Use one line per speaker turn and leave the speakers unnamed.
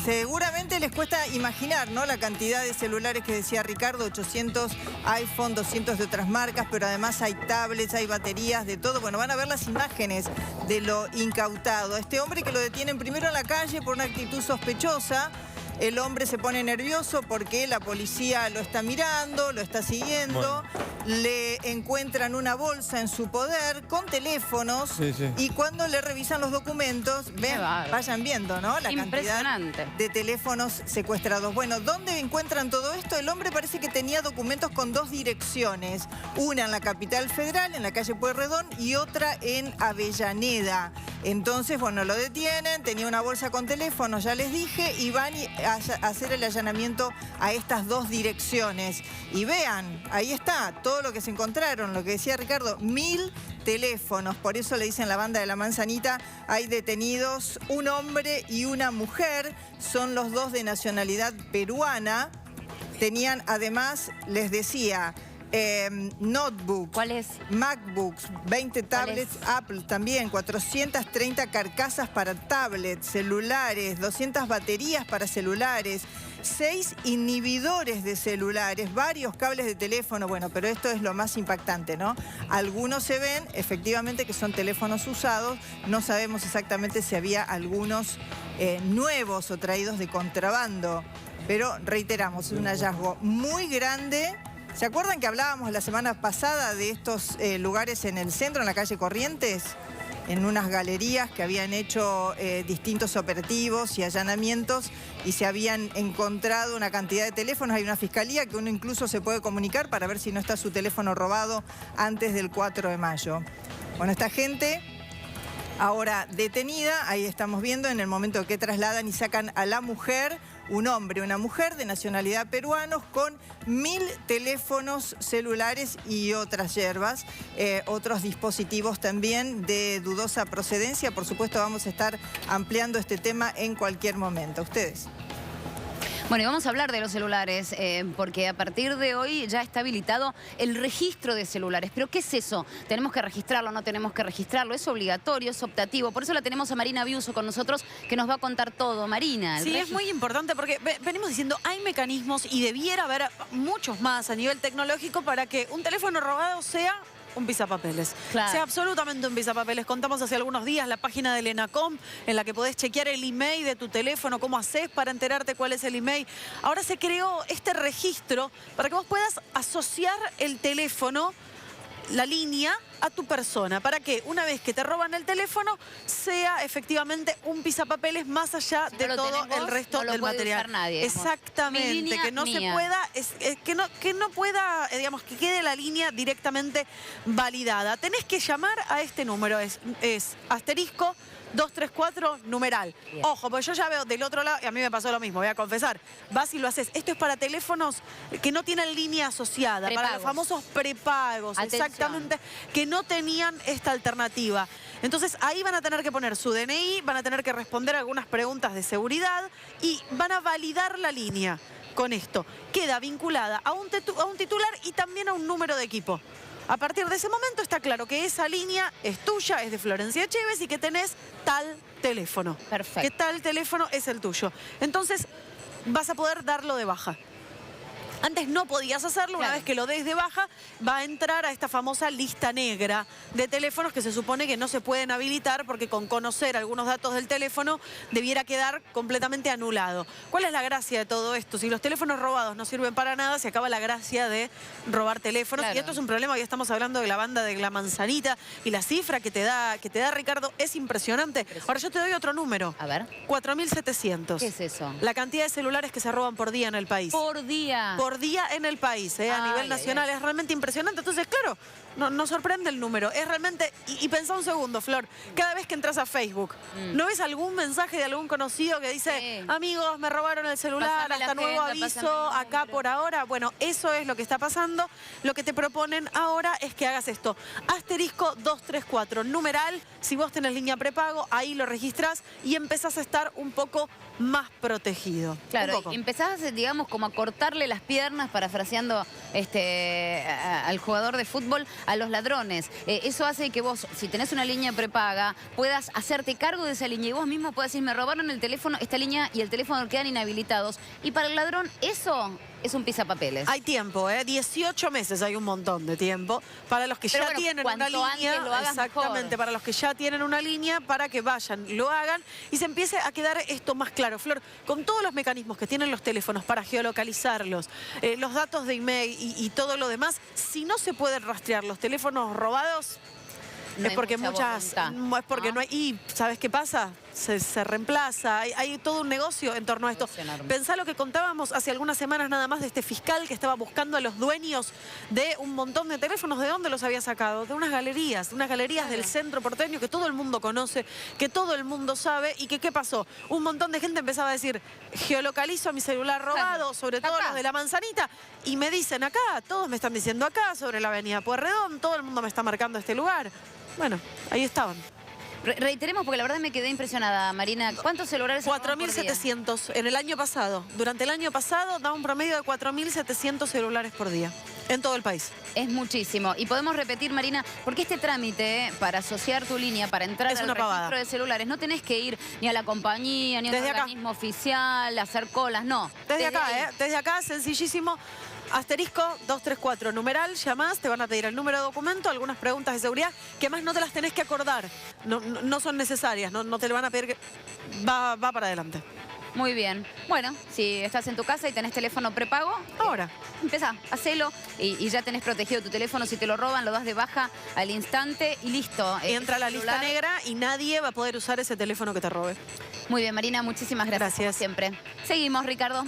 seguramente les cuesta imaginar, ¿no? La cantidad de celulares que decía Ricardo, 800 iPhone, 200 de otras marcas, pero además hay tablets, hay baterías, de todo. Bueno, van a ver las imágenes de lo incautado. Este hombre que lo detienen primero en la calle por una actitud sospechosa. El hombre se pone nervioso porque la policía lo está mirando, lo está siguiendo. Bueno. Le encuentran una bolsa en su poder con teléfonos. Sí. Y cuando le revisan los documentos, vayan viendo, ¿no? La cantidad de teléfonos secuestrados. Bueno, ¿dónde encuentran todo esto? El hombre parece que tenía documentos con dos direcciones. Una en la capital federal, en la calle Pueyrredón, y otra en Avellaneda. Entonces, bueno, lo detienen, tenía una bolsa con teléfonos, ya les dije, y van a hacer el allanamiento a estas dos direcciones. Y vean, ahí está todo lo que se encontraron, lo que decía Ricardo, 1000 teléfonos. Por eso le dicen la banda de la manzanita. Hay detenidos un hombre y una mujer, son los dos de nacionalidad peruana. Tenían además, les decía, notebooks,
¿cuáles?
MacBooks, 20 tablets, Apple también, 430 carcasas para tablets, celulares, 200 baterías para celulares, 6 inhibidores de celulares, varios cables de teléfono. Bueno, pero esto es lo más impactante, ¿no? Algunos se ven efectivamente que son teléfonos usados, no sabemos exactamente si había algunos nuevos o traídos de contrabando, pero reiteramos, es un hallazgo muy grande. ¿Se acuerdan que hablábamos la semana pasada de estos lugares en el centro, en la calle Corrientes? En unas galerías que habían hecho distintos operativos y allanamientos y se habían encontrado una cantidad de teléfonos. Hay una fiscalía que uno incluso se puede comunicar para ver si no está su teléfono robado antes del 4 de mayo. Bueno, esta gente ahora detenida, ahí estamos viendo en el momento que trasladan y sacan a la mujer, un hombre, una mujer de nacionalidad peruanos con 1000 teléfonos celulares y otras yerbas, otros dispositivos también de dudosa procedencia. Por supuesto vamos a estar ampliando este tema en cualquier momento. ¿Ustedes?
Bueno, y vamos a hablar de los celulares, porque a partir de hoy ya está habilitado el registro de celulares. ¿Pero qué es eso? ¿Tenemos que registrarlo? ¿No tenemos que registrarlo? ¿Es obligatorio? ¿Es optativo? Por eso la tenemos a Marina Biuso con nosotros, que nos va a contar todo. Marina.
Sí, es muy importante porque venimos diciendo, hay mecanismos y debiera haber muchos más a nivel tecnológico para que un teléfono robado sea un pisapapeles. Claro. Sea absolutamente un pisapapeles. Contamos hace algunos días la página del ENACOM en la que podés chequear el email de tu teléfono, cómo haces para enterarte cuál es el email. Ahora se creó este registro para que vos puedas asociar el teléfono, la línea, a tu persona, para que una vez que te roban el teléfono sea efectivamente un pisapapeles más allá de todo el resto del material.
Nadie,
exactamente,
línea,
que no se pueda, que no pueda, digamos, que quede la línea directamente validada. Tenés que llamar a este número, es asterisco 234 numeral. Bien. Ojo, porque yo ya veo del otro lado, y a mí me pasó lo mismo, voy a confesar. Vas y lo haces. Esto es para teléfonos que no tienen línea asociada, prepagos. Para los famosos prepagos, atención. Exactamente, que no tenían esta alternativa. Entonces ahí van a tener que poner su DNI, van a tener que responder algunas preguntas de seguridad y van a validar la línea con esto. Queda vinculada a un titular y también a un número de equipo. A partir de ese momento está claro que esa línea es tuya, es de Florencia Chévez y que tenés tal teléfono.
Perfecto.
Que tal teléfono es el tuyo. Entonces vas a poder darlo de baja. Antes no podías hacerlo, una vez que lo des de baja, va a entrar a esta famosa lista negra de teléfonos que se supone que no se pueden habilitar porque con conocer algunos datos del teléfono debiera quedar completamente anulado. ¿Cuál es la gracia de todo esto? Si los teléfonos robados no sirven para nada, se acaba la gracia de robar teléfonos. Claro. Y esto es un problema, ya estamos hablando de la banda de la manzanita y la cifra que te da Ricardo es impresionante. Ahora yo te doy otro número.
A ver.
4.700.
¿Qué es eso?
La cantidad de celulares que se roban por día en el país.
Por día.
Por día en el país, a nivel nacional. Es realmente impresionante. Entonces, claro, nos sorprende el número. Es realmente... Y pensá un segundo, Flor. Cada vez que entras a Facebook, ¿no ves algún mensaje de algún conocido que dice, amigos, me robaron el celular, hasta nuevo aviso, acá por ahora? Bueno, eso es lo que está pasando. Lo que te proponen ahora es que hagas esto. Asterisco 234, numeral. Si vos tenés línea prepago, ahí lo registrás y empezás a estar un poco más protegido.
Claro,
Un poco.
y empezás, digamos, como a cortarle las piernas, parafraseando al jugador de fútbol, a los ladrones. Eso hace que vos, si tenés una línea prepaga, puedas hacerte cargo de esa línea y vos mismo puedas decir, me robaron el teléfono, esta línea y el teléfono quedan inhabilitados. Y para el ladrón, eso es un pisapapeles.
Hay tiempo, 18 meses, hay un montón de tiempo. Para los que
Pero
ya
bueno,
tienen una
cuanto
línea,
antes lo hagas
exactamente,
mejor.
para los que ya tienen una línea, para que vayan, lo hagan y se empiece a quedar esto más claro. Flor, con todos los mecanismos que tienen los teléfonos para geolocalizarlos, los datos de email y todo lo demás, si no se pueden rastrear los teléfonos robados,
No
es
hay
porque
mucha voluntad,
es porque no hay. Y ¿sabes qué pasa? Se reemplaza. Hay todo un negocio en torno a esto.
Negocio enorme.
Pensá lo que contábamos hace algunas semanas nada más de este fiscal que estaba buscando a los dueños de un montón de teléfonos. ¿De dónde los había sacado? De unas galerías del centro porteño que todo el mundo conoce, que todo el mundo sabe y que ¿qué pasó? Un montón de gente empezaba a decir, geolocalizo a mi celular robado, sobre todo
Acá.
los de la manzanita, y me dicen acá, todos me están diciendo acá, sobre la avenida Pueyrredón, todo el mundo me está marcando este lugar. Bueno, ahí estaban.
Reiteremos, porque la verdad me quedé impresionada, Marina. ¿Cuántos celulares se roban por día?
4.700 en el año pasado. Durante el año pasado da un promedio de 4.700 celulares por día en todo el país.
Es muchísimo. Y podemos repetir, Marina, porque este trámite para asociar tu línea, para entrar
Es
al
una
registro
pavada.
de celulares, no tenés que ir ni a la compañía, ni a un
Desde acá.
organismo oficial, a hacer colas, no.
Desde acá,
ahí.
Desde acá, sencillísimo. Asterisco 234, numeral, llamás, te van a pedir el número de documento, algunas preguntas de seguridad, que más no te las tenés que acordar. No son necesarias, no te lo van a pedir que... Va para adelante.
Muy bien. Bueno, si estás en tu casa y tenés teléfono prepago,
Ahora.
empezá, hacelo y ya tenés protegido tu teléfono. Si te lo roban, lo das de baja al instante y listo.
Entra a la
Ese
lista
celular-
negra y nadie va a poder usar ese teléfono que te robe.
Muy bien, Marina, muchísimas gracias.
Gracias.
Como siempre. Seguimos, Ricardo.